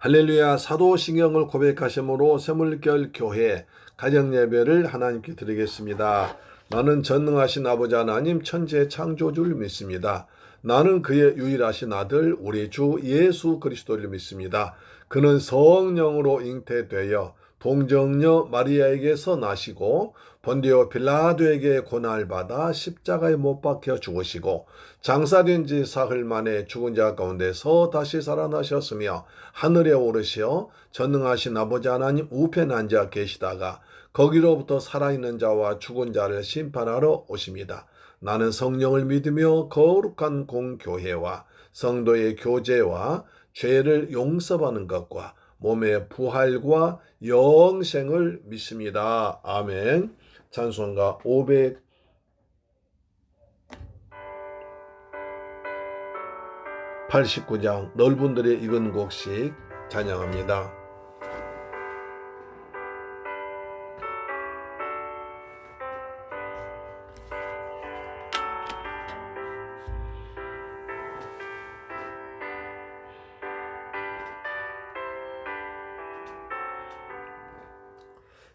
할렐루야. 사도신경을 고백하심으로 새물결 교회 가정예배를 하나님께 드리겠습니다. 나는 전능하신 아버지 하나님 천지의 창조주를 믿습니다. 나는 그의 유일하신 아들 우리 주 예수 그리스도를 믿습니다. 그는 성령으로 잉태되어 동정녀 마리아에게서 나시고 본디오 빌라도에게 고난을 받아 십자가에 못 박혀 죽으시고 장사된 지 사흘 만에 죽은 자 가운데서 다시 살아나셨으며 하늘에 오르시어 전능하신 아버지 하나님 우편에 앉아 계시다가 거기로부터 살아있는 자와 죽은 자를 심판하러 오십니다. 나는 성령을 믿으며 거룩한 공교회와 성도의 교제와 죄를 용서받는 것과 몸의 부활과 영생을 믿습니다. 아멘. 찬송가 589장 넓은들의 익은 곡식 찬양합니다.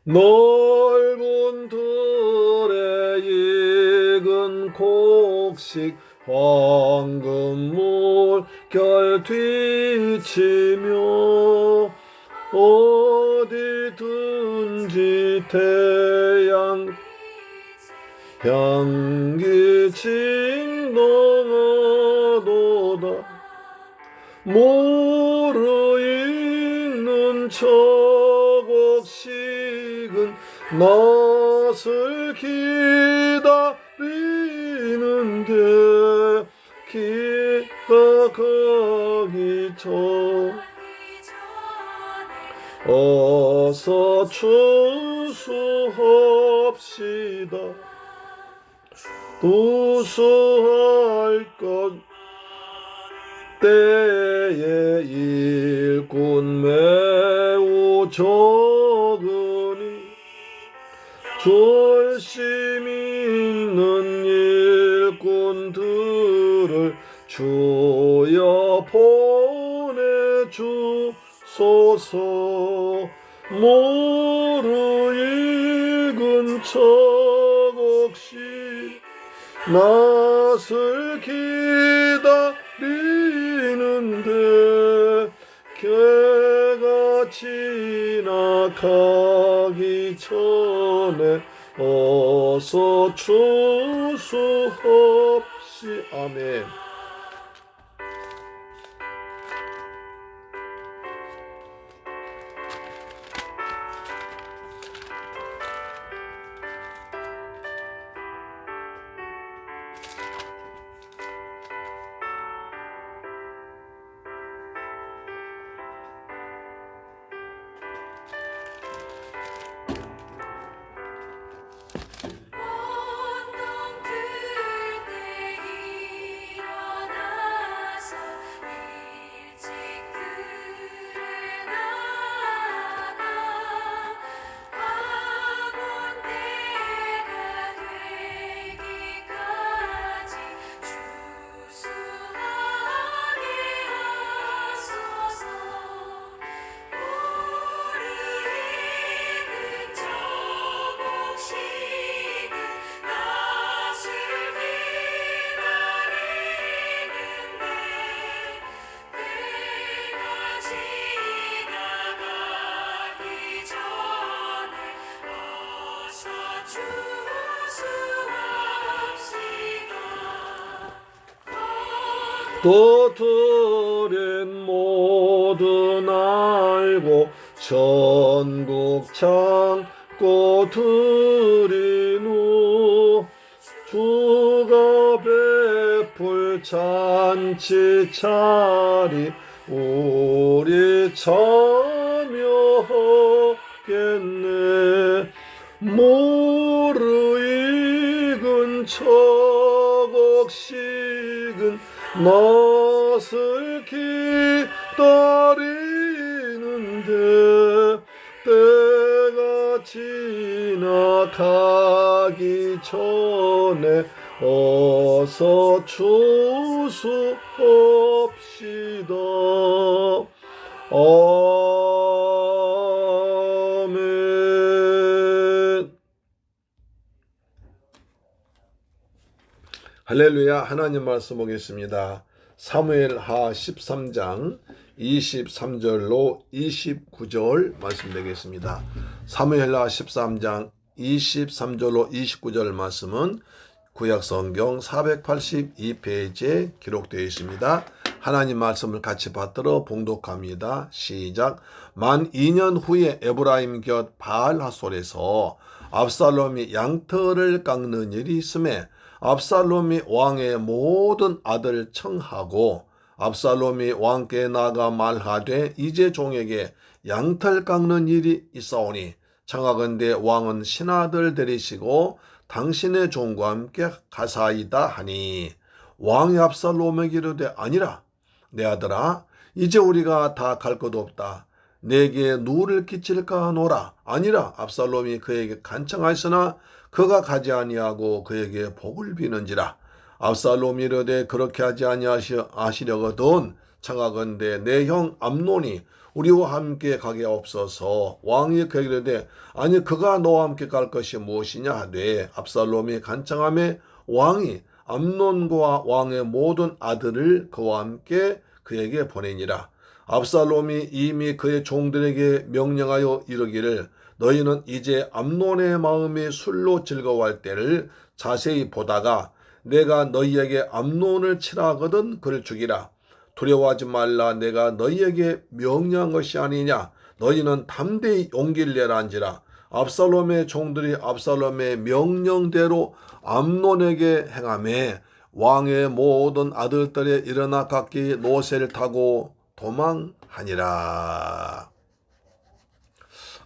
넓은 들의 익은 곡식 황금 물결 뒤치며 어디든지 태양 향기 칭동하도다 무르익는 저곡식은 낯을 기다리는데 기가 가기 전 어서 추수합시다. 두수할 것 때에 일꾼 매우 적으니 졸심 있는 일꾼들을 주여 보내주소서. 무르익은 저곡식 낯을 기다리는데 개가 지나가기 전에 어서 추수합시. 아멘. 도토린 모두 알고 전국 창고 들이누 주가 베풀 잔치 차리 우리 참여하겠네. 무르익은 저곡식은 낯을 기다리는데 때가 지나가기 전에 어서 추수합시다. 아멘. 할렐루야. 하나님 말씀 보겠습니다. 사무엘하 13장 23절로 29절 말씀 되겠습니다. 사무엘하 13장 23절로 29절 말씀은 구약성경 482페이지에 기록되어 있습니다. 하나님 말씀을 같이 받들어 봉독합니다. 시작. 만 2년 후에 에브라임 곁 바알하솔에서 압살롬이 양털을 깎는 일이 있음에 압살롬이 왕의 모든 아들 청하고 압살롬이 왕께 나가 말하되 이제 종에게 양털 깎는 일이 있사오니 청하건대 왕은 신하들 데리시고 당신의 종과 함께 가사이다 하니 왕이 압살롬에게 이르되 아니라 내 아들아 이제 우리가 다 갈 것 없다. 내게 누를 끼칠까 하노라. 아니라 압살롬이 그에게 간청하였으나 그가 가지 아니하고 그에게 복을 비는지라. 압살롬이 이르되 그렇게 하지 아니하시려거든 청하건대 내 형 암논이 우리와 함께 가게 없어서 왕이 그에게 이르되 아니 그가 너와 함께 갈 것이 무엇이냐 하되 압살롬이 간청하매 왕이 암논과 왕의 모든 아들을 그와 함께 그에게 보내니라. 압살롬이 이미 그의 종들에게 명령하여 이르기를 너희는 이제 암논의 마음이 술로 즐거워할 때를 자세히 보다가 내가 너희에게 암논을 치라 하거든 그를 죽이라. 두려워하지 말라. 내가 너희에게 명령한 것이 아니냐. 너희는 담대히 용기를 내라 한지라. 압살롬의 종들이 압살롬의 명령대로 암논에게 행하매 왕의 모든 아들들이 일어나 각기 노새를 타고 도망하니라.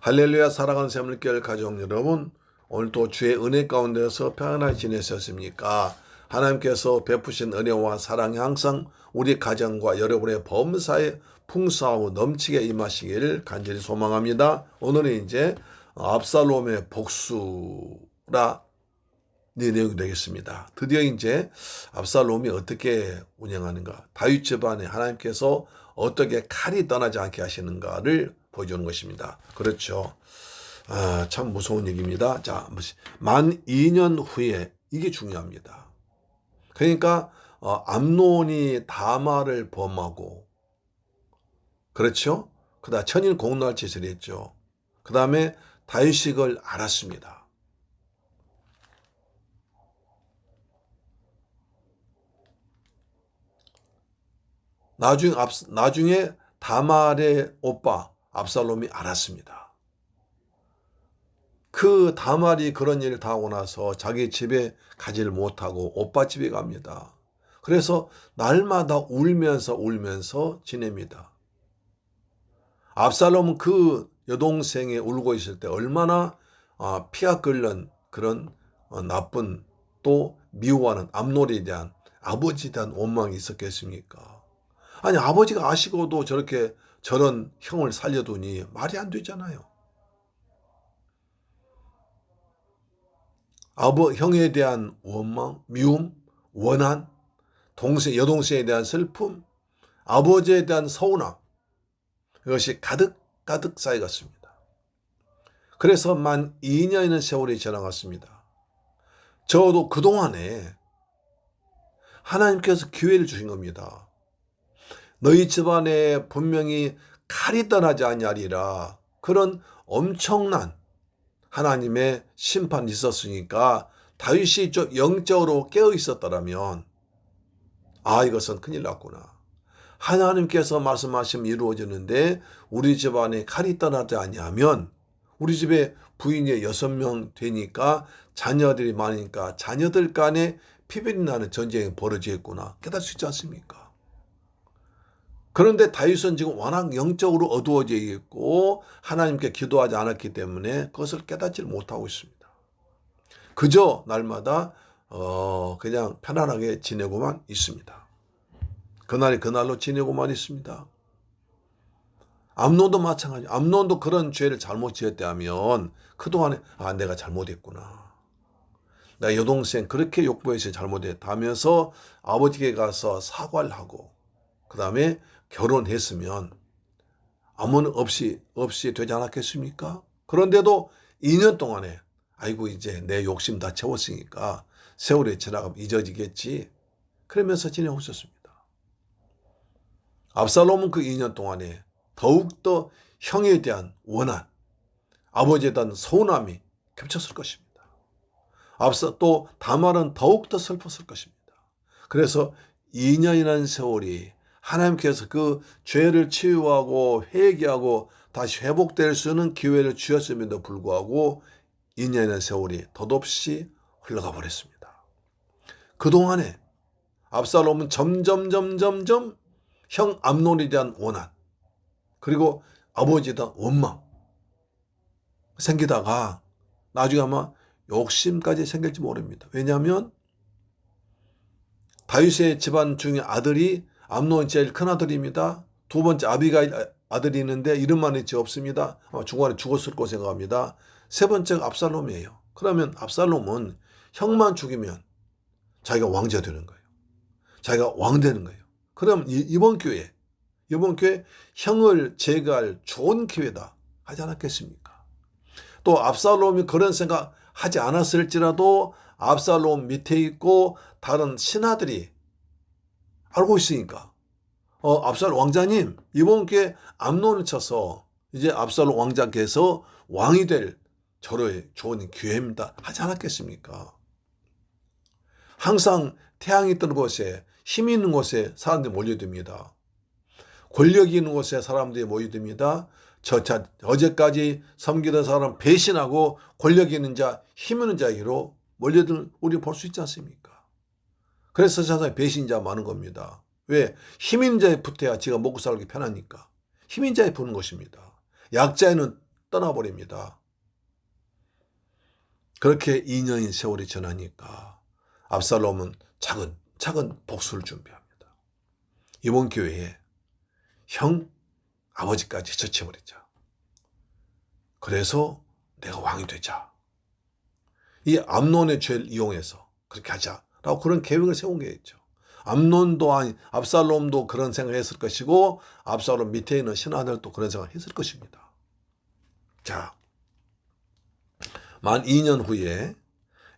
할렐루야. 사랑하는 샘물교회 가족 여러분, 오늘도 주의 은혜 가운데서 평안하게 지내셨습니까? 하나님께서 베푸신 은혜와 사랑이 항상 우리 가정과 여러분의 범사에 풍성하고 넘치게 임하시기를 간절히 소망합니다. 오늘은 이제 압살롬의 복수라 내용이 되겠습니다. 드디어 이제 압살롬이 어떻게 운영하는가, 다윗 집안에 하나님께서 어떻게 칼이 떠나지 않게 하시는가를 보여주는 것입니다. 그렇죠. 참 무서운 얘기입니다. 자, 만 2년 후에 이게 중요합니다. 그러니까 암논이 다말을 범하고, 그렇죠. 그다음 천인 공날 짓을 했죠. 그 다음에 다윗이 그걸 알았습니다. 나중에 다말의 오빠 압살롬이 알았습니다. 그 다말이 그런 일을 당하고 나서 자기 집에 가지를 못하고 오빠 집에 갑니다. 그래서 날마다 울면서 지냅니다. 압살롬은 그 여동생이 울고 있을 때 얼마나 피가 끓는 그런 나쁜 또 미워하는 암논에 대한 아버지에 대한 원망이 있었겠습니까? 아니 아버지가 아시고도 저런 형을 살려두니 말이 안 되잖아요. 형에 대한 원망, 미움, 원한, 여동생에 대한 슬픔, 아버지에 대한 서운함, 이것이 가득 쌓여갔습니다. 그래서 만 2년의 세월이 지나갔습니다. 저도 그동안에 하나님께서 기회를 주신 겁니다. 너희 집안에 분명히 칼이 떠나지 아니하리라. 그런 엄청난 하나님의 심판이 있었으니까 다윗이 좀 영적으로 깨어 있었더라면 이것은 큰일 났구나. 하나님께서 말씀하시면 이루어지는데 우리 집안에 칼이 떠나지 아니하면 우리 집에 부인이 6명 되니까 자녀들이 많으니까 자녀들 간에 피변이 나는 전쟁이 벌어지겠구나. 깨달을 수 있지 않습니까? 그런데 다윗은 지금 워낙 영적으로 어두워져 있고 하나님께 기도하지 않았기 때문에 그것을 깨닫지 못하고 있습니다. 그저 날마다 그냥 편안하게 지내고만 있습니다. 그날이 그날로 지내고만 있습니다. 암논도 마찬가지. 암논도 그런 죄를 잘못 지었다면 그동안에 내가 잘못했구나. 나 여동생 그렇게 욕보해서 잘못했다 하면서 아버지께 가서 사과를 하고 그 다음에 결혼했으면 아무는 없이 되지 않았겠습니까? 그런데도 2년 동안에 아이고 이제 내 욕심 다 채웠으니까 세월이 지나가면 잊어지겠지. 그러면서 지내고 있었습니다. 압살롬은 그 2년 동안에 더욱더 형에 대한 원한, 아버지에 대한 서운함이 겹쳤을 것입니다. 또 다말은 더욱더 슬펐을 것입니다. 그래서 2년이라는 세월이 하나님께서 그 죄를 치유하고 회개하고 다시 회복될 수 있는 기회를 주셨음에도 불구하고 2년의 세월이 덧없이 흘러가 버렸습니다. 그동안에 압살롬은 점점 형 암논에 대한 원한, 그리고 아버지에 대한 원망 생기다가 나중에 아마 욕심까지 생길지 모릅니다. 왜냐하면 다윗의 집안 중에 아들이 암논이 제일 큰 아들입니다. 두 번째 아비가일 아들이 있는데 이름만 있지 없습니다. 아마 중간에 죽었을 거라고 생각합니다. 세 번째가 압살롬이에요. 그러면 압살롬은 형만 죽이면 자기가 왕자 되는 거예요. 자기가 왕 되는 거예요. 그럼 이번 기회에 형을 제거할 좋은 기회다 하지 않았겠습니까? 또 압살롬이 그런 생각 하지 않았을지라도 압살롬 밑에 있고 다른 신하들이 알고 있으니까 압살롬 왕자님 이번 기회에 암논을 쳐서 이제 압살롬 왕자께서 왕이 될 저를 좋은 기회입니다 하지 않았겠습니까? 항상 태양이 뜨는 곳에 힘이 있는 곳에 사람들이 몰려듭니다. 권력이 있는 곳에 사람들이 모여듭니다. 어제까지 섬기던 사람 배신하고 권력이 있는 자, 힘 있는 자에게로 몰려들 우리 볼 수 있지 않습니까? 그래서 세상에 배신자 많은 겁니다. 왜? 힘 있는 자에 붙어야 지가 먹고 살기 편하니까. 힘 있는 자에 붙는 것입니다. 약자에는 떠나버립니다. 그렇게 2년의 세월이 지나니까 압살롬은 차근 복수를 준비합니다. 이번 기회에 형 아버지까지 제쳐버리자. 그래서 내가 왕이 되자. 이 암논의 죄를 이용해서 그렇게 하자라고 그런 계획을 세운 게 있죠. 압살롬도 그런 생각을 했을 것이고 압살롬 밑에 있는 신하들도 그런 생각을 했을 것입니다. 자, 만 2년 후에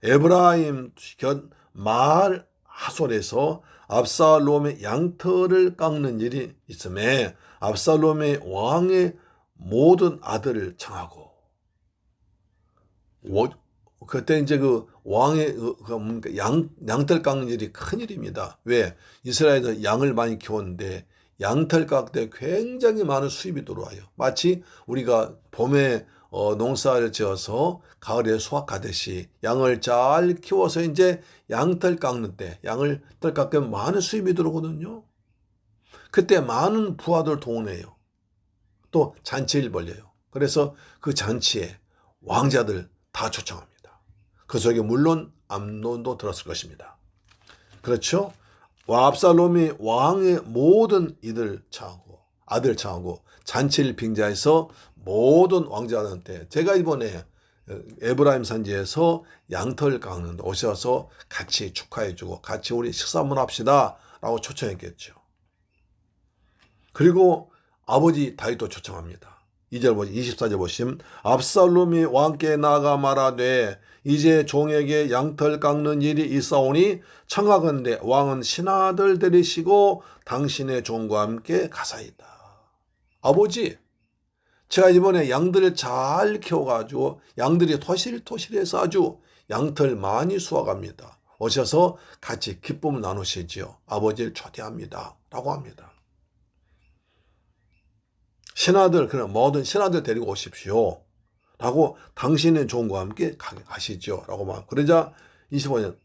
에브라임 곁 마을 하솔에서 압살롬의 양털을 깎는 일이 있음에 압살롬의 왕의 모든 아들을 청하고 그때 이제 그 왕의 양털 깎는 일이 큰 일입니다. 왜? 이스라엘에서 양을 많이 키웠는데 양털 깎을 때 굉장히 많은 수입이 들어와요. 마치 우리가 봄에 농사를 지어서 가을에 수확하듯이 양을 잘 키워서 이제 양털 깎는 때 양을 털 깎으면 많은 수입이 들어오거든요. 그때 많은 부하들 동원해요. 또 잔치를 벌려요. 그래서 그 잔치에 왕자들 다 초청합니다. 그 속에 물론 암논도 들었을 것입니다. 그렇죠? 압살롬이 왕의 모든 아들 청하고 잔치를 빙자해서 모든 왕자들한테 제가 이번에 에브라임 산지에서 양털 깎는 데 오셔서 같이 축하해주고 같이 우리 식사 한번 합시다 라고 초청했겠죠. 그리고 아버지 다윗도 초청합니다. 24절 보시면 압살롬이 왕께 나아가 말하되 이제 종에게 양털 깎는 일이 있사오니 청하건대 왕은 신하들 데리시고 당신의 종과 함께 가사이다. 아버지, 제가 이번에 양들을 잘 키워가지고 양들이 토실토실해서 아주 양털 많이 수확합니다. 오셔서 같이 기쁨을 나누시지요. 아버지를 초대합니다. 라고 합니다. 신하들, 그럼 모든 신하들 데리고 오십시오. 라고 당신의 종과 함께 가시죠. 라고 막. 그러자 25년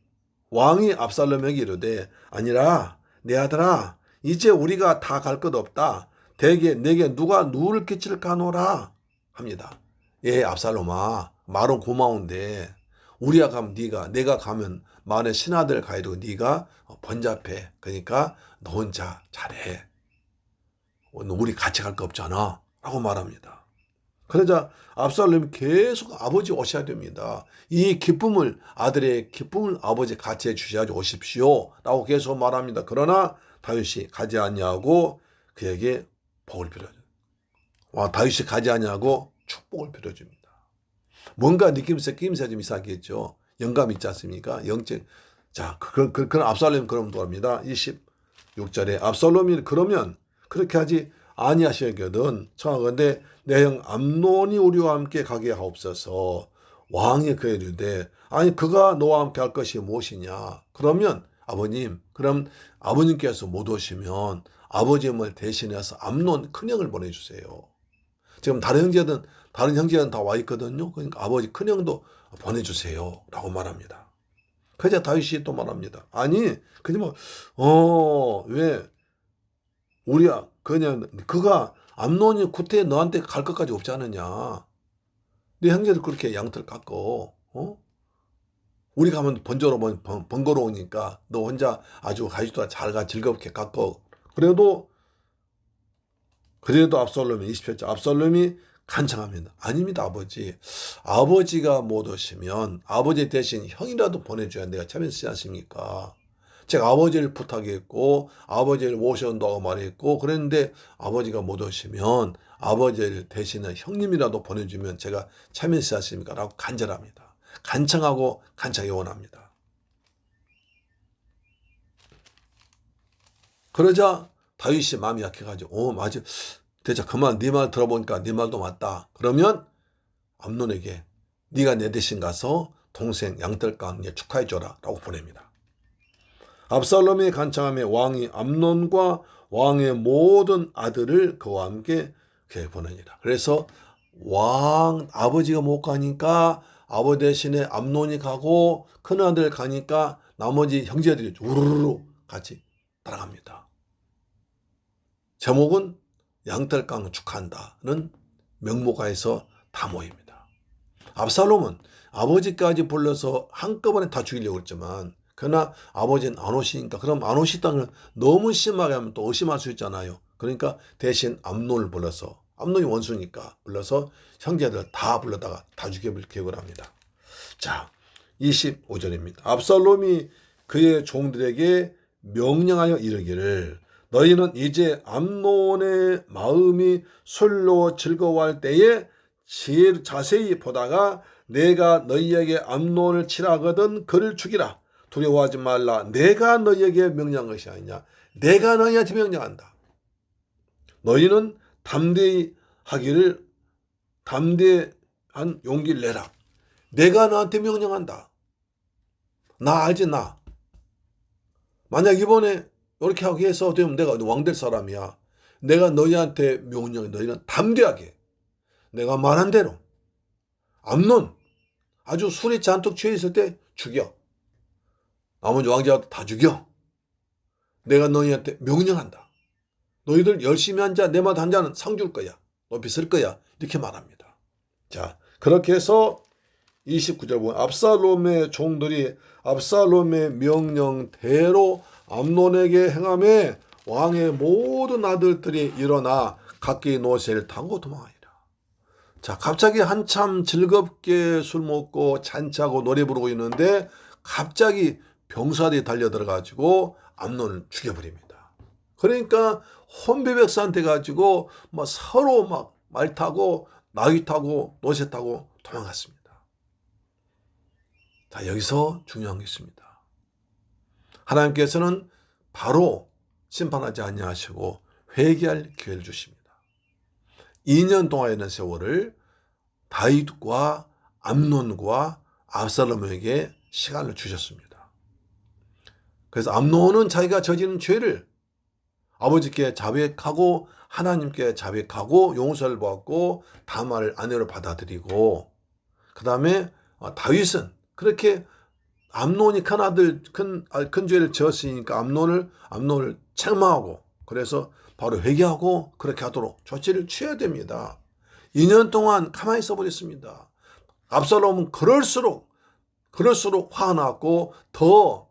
왕이 압살롬에게 이르되 아니라 내 아들아 이제 우리가 다 갈 것 없다. 대개 내게 누가 누를 끼칠까노라 합니다. 예, 압살롬아 말은 고마운데 우리가 가면 내가 가면 만에 신하들 가야 되고 네가 번잡해. 그러니까 너 혼자 잘해. 우리 같이 갈 거 없잖아. 라고 말합니다. 그러자 압살롬이 계속 아버지 오셔야 됩니다. 이 기쁨을 아들의 기쁨을 아버지 같이 해주셔야지 오십시오. 라고 계속 말합니다. 그러나 다윗이 가지 않냐고 그에게 복을 빌어요. 다윗이 가지 아니하고 축복을 빌어줍니다. 뭔가 느낌새 좀 이상하겠죠. 영감 있지 않습니까? 영적. 자, 그런 압살롬 그럼 또합니다. 26절에 압살롬이 그러면 그렇게 하지 아니하시거든. 청하건대 내 형 암논이 우리와 함께 가게 하옵소서. 왕이 그에 이르되 아니 그가 너와 함께 할 것이 무엇이냐. 그러면 아버님, 그럼 아버님께서 못 오시면 아버님을 대신해서 암논 큰형을 보내주세요. 지금 다른 형제는 다 와 있거든요. 그러니까 아버지 큰형도 보내주세요. 라고 말합니다. 그러자 다윗이 또 말합니다. 아니, 그냥 왜 우리야 그냥 그가 암논이 구태에 너한테 갈 것까지 없지 않느냐. 네 형제들 그렇게 양털 깎고 우리 가면 번거로우니까 너 혼자 아주 가지도 잘가 즐겁게 깎고 그래도 압살롬이 27절 압살롬이 간청합니다. 아닙니다 아버지. 아버지가 못 오시면 아버지 대신 형이라도 보내줘야 내가 참여하지 않습니까? 제가 아버지를 부탁했고 아버지를 모셔온다고 말했고 그랬는데 아버지가 못 오시면 아버지를 대신에 형님이라도 보내주면 제가 참여하지 않습니까? 라고 간절합니다. 간청하고 간청이 원합니다. 그러자 다윗이 마음이 약해가지고 맞아. 대체 그만 네 말 들어보니까 네 말도 맞다. 그러면 암논에게 네가 내 대신 가서 동생 양털강에 축하해줘라 라고 보냅니다. 압살롬이 간청함에 왕이 암논과 왕의 모든 아들을 그와 함께 보내니라. 그래서 왕 아버지가 못 가니까 아버지 대신에 암논이 가고 큰아들 가니까 나머지 형제들이 우르르 같이 따라갑니다. 제목은 양털강 축하한다는 명목하에서 다 모입니다. 압살롬은 아버지까지 불러서 한꺼번에 다 죽이려고 했지만 그러나 아버지는 안 오시니까 그럼 안 오시다는 너무 심하게 하면 또 의심할 수 있잖아요. 그러니까 대신 암논을 불러서 암논이 원수니까 불러서 형제들 다 불러다가 다 죽여버릴 계획을 합니다. 자, 25절입니다. 압살롬이 그의 종들에게 명령하여 이르기를 너희는 이제 암논의 마음이 술로 즐거워할 때에 자세히 보다가 내가 너희에게 암논을 칠하거든 그를 죽이라. 두려워하지 말라. 내가 너희에게 명령한 것이 아니냐. 내가 너희한테 명령한다. 너희는 담대한 용기를 내라. 내가 너한테 명령한다. 나 알지 나. 만약 이번에 이렇게 하게 해서 되면 내가 왕 될 사람이야. 내가 너희한테 명령해. 너희는 담대하게 내가 말한 대로 암논 아주 술에 잔뜩 취해 있을 때 죽여. 나머지 왕자도 다 죽여. 내가 너희한테 명령한다. 너희들 열심히 한 자, 내 말 한 자는 상 줄 거야. 높이 쓸 거야. 이렇게 말합니다. 자, 그렇게 해서 29절 보면 압살롬의 종들이 압살롬의 명령대로 암논에게 행함에 왕의 모든 아들들이 일어나 각기 노새를 타고 도망하니라. 자, 갑자기 한참 즐겁게 술 먹고 잔치하고 노래 부르고 있는데 갑자기 병사들이 달려들어가지고 암논을 죽여버립니다. 그러니까 혼비백산돼 가지고 서로 말 타고 나귀 타고 노새 타고 도망갔습니다. 자, 여기서 중요한 게 있습니다. 하나님께서는 바로 심판하지 아니하시고 회개할 기회를 주십니다. 2년 동안에 있는 세월을 다윗과 암논과 압살롬에게 시간을 주셨습니다. 그래서 암논은 자기가 저지른 죄를 아버지께 자백하고 하나님께 자백하고 용서를 받고 다말을 아내로 받아들이고 그 다음에 다윗은 그렇게 암논이 큰 죄를 지었으니까 암논을 책망하고 그래서 바로 회개하고 그렇게 하도록 조치를 취해야 됩니다. 2년 동안 가만히 있어버렸습니다. 압살롬은 그럴수록 화가 났고 더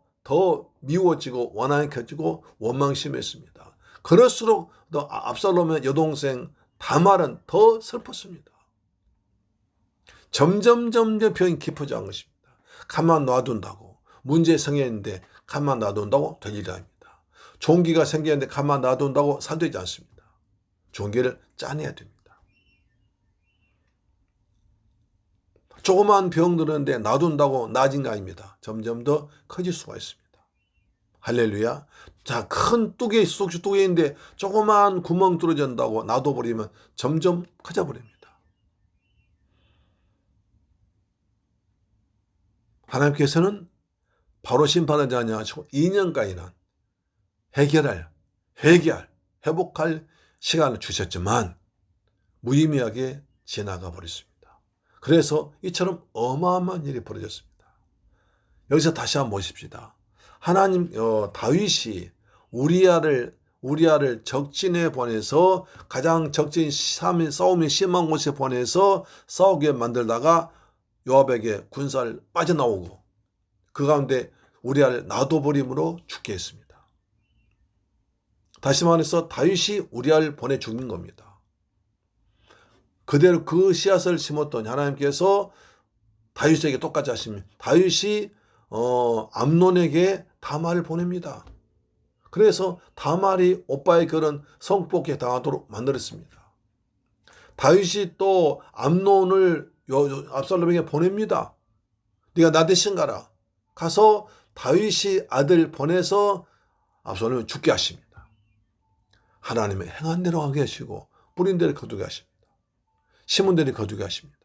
미워지고 원한해지고 원망심했습니다. 그럴수록 더 압살롬의 여동생 다말은 더 슬펐습니다. 점점 병이 깊어져간 것입니다. 가만 놔둔다고 문제 생겼는데 가만 놔둔다고 될 일이 아닙니다. 종기가 생겼는데 가만 놔둔다고 살되지 않습니다. 종기를 짜내야 됩니다. 조그만 병 들었는데 놔둔다고 나아진 게 아닙니다. 점점 더 커질 수가 있습니다. 할렐루야. 자, 큰 뚜개, 뚜개인데 조그만 구멍 뚫어진다고 놔둬버리면 점점 커져버립니다. 하나님께서는 바로 심판하지 아니하시고 2년간이나 회개할, 회복할 시간을 주셨지만 무의미하게 지나가 버렸습니다. 그래서 이처럼 어마어마한 일이 벌어졌습니다. 여기서 다시 한번 보십시다. 하나님, 다윗이 우리아를 적진에 보내서 가장 싸움이 심한 곳에 보내서 싸우게 만들다가 요압에게 군사를 빠져나오고 그 가운데 우리아를 놔둬버림으로 죽게 했습니다. 다시 말해서 다윗이 우리아를 보내 죽인 겁니다. 그대로 그 씨앗을 심었더니 하나님께서 다윗에게 똑같이 하십니다. 다윗이 암논에게 다말을 보냅니다. 그래서 다말이 오빠의 그런 성폭행 당하도록 만들었습니다. 다윗이 또 암논을 압살롬에게 보냅니다. 네가 나 대신 가라. 가서 다윗이 아들 보내서 압살롬을 죽게 하십니다. 하나님의 행한 대로 하게 하시고 뿌린 대로 거두게 하십니다. 심은 대로 거두게 하십니다.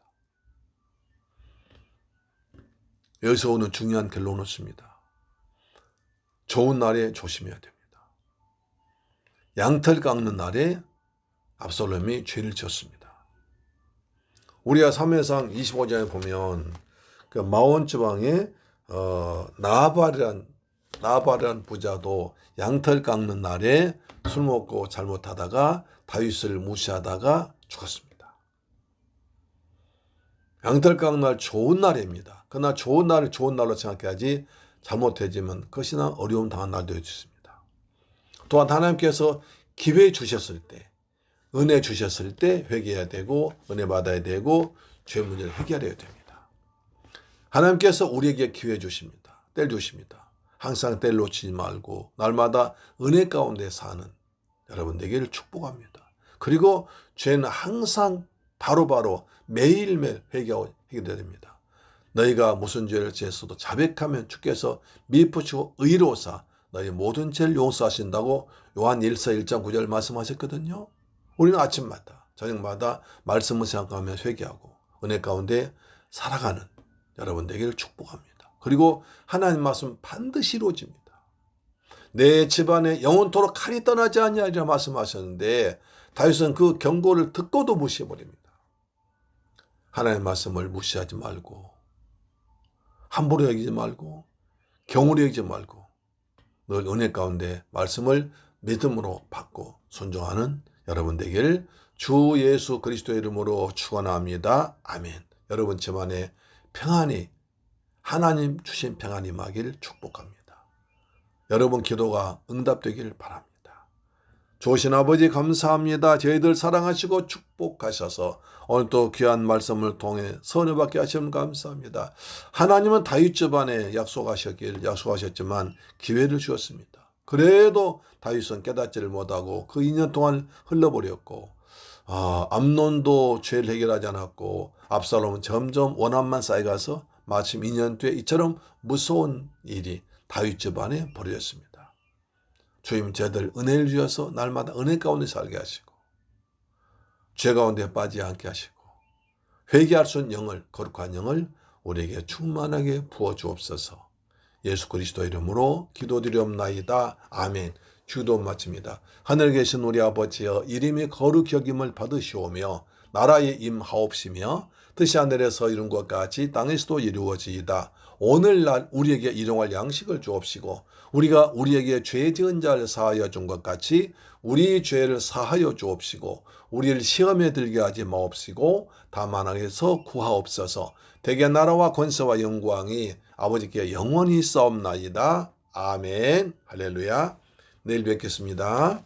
여기서 오는 중요한 결론은 없습니다. 좋은 날에 조심해야 됩니다. 양털 깎는 날에 압살롬이 죄를 지었습니다. 우리가 사무엘상 25장에 보면 그 마온 지방에 나발이란 부자도 양털 깎는 날에 술 먹고 잘못하다가 다윗을 무시하다가 죽었습니다. 양털 깎는 날 좋은 날입니다. 그러나 좋은 날을 좋은 날로 생각해야지 잘못되지만 그것이나 어려움 당한 날도 있습니다. 또한 하나님께서 기회 주셨을 때, 은혜 주셨을 때 회개해야 되고 은혜 받아야 되고 죄 문제를 해결해야 됩니다. 하나님께서 우리에게 기회 주십니다. 때를 주십니다. 항상 때를 놓치지 말고 날마다 은혜 가운데 사는 여러분 되기를 축복합니다. 그리고 죄는 항상 바로바로 매일매일 회개해야 됩니다. 너희가 무슨 죄를 지었어도 자백하면 주께서 미쁘시고 의로우사 너희 모든 죄를 용서하신다고 요한 1서 1장 9절 말씀하셨거든요. 우리는 아침마다 저녁마다 말씀을 생각하며 회개하고 은혜 가운데 살아가는 여러분 되기를 축복합니다. 그리고 하나님 말씀 반드시 이루어집니다. 내 집안에 영원토록 칼이 떠나지 아니하리라 말씀하셨는데 다윗은 그 경고를 듣고도 무시해버립니다. 하나님의 말씀을 무시하지 말고 함부로 여기지 말고 경홀히 여기지 말고 늘 은혜 가운데 말씀을 믿음으로 받고 순종하는 여러분 되기를 주 예수 그리스도의 이름으로 축원합니다. 아멘. 여러분 집안에 평안이 하나님 주신 평안이 임하기를 축복합니다. 여러분 기도가 응답되기를 바랍니다. 좋으신 아버지 감사합니다. 저희들 사랑하시고 축복하셔서 오늘 또 귀한 말씀을 통해 선을 받게 하시면 감사합니다. 하나님은 다윗 집안에 약속하셨지만 기회를 주었습니다. 그래도 다윗은 깨닫지를 못하고 그 2년 동안 흘러버렸고 암논도 죄를 해결하지 않았고 압살롬은 점점 원한만 쌓여가서 마침 2년 뒤에 이처럼 무서운 일이 다윗 집안에 벌어졌습니다. 주님 저희들 은혜를 주셔서 날마다 은혜 가운데 살게 하시고 죄 가운데 빠지지 않게 하시고 회개할 수 있는 영을 거룩한 영을 우리에게 충만하게 부어주옵소서. 예수 그리스도 이름으로 기도드리옵나이다. 아멘. 주도 마칩니다. 하늘에 계신 우리 아버지여 이름이 거룩히 여김을 받으시오며 나라에 임하옵시며 뜻이 하늘에서 이룬 것 같이 땅에서도 이루어지이다. 오늘날 우리에게 일용할 양식을 주옵시고 우리가 우리에게 죄 지은 자를 사하여 준 것 같이 우리 죄를 사하여 주옵시고 우리를 시험에 들게 하지 마옵시고 다만 악에서 구하옵소서. 대개 나라와 권세와 영광이 아버지께 영원히 있사옵나이다. 아멘. 할렐루야. 내일 뵙겠습니다.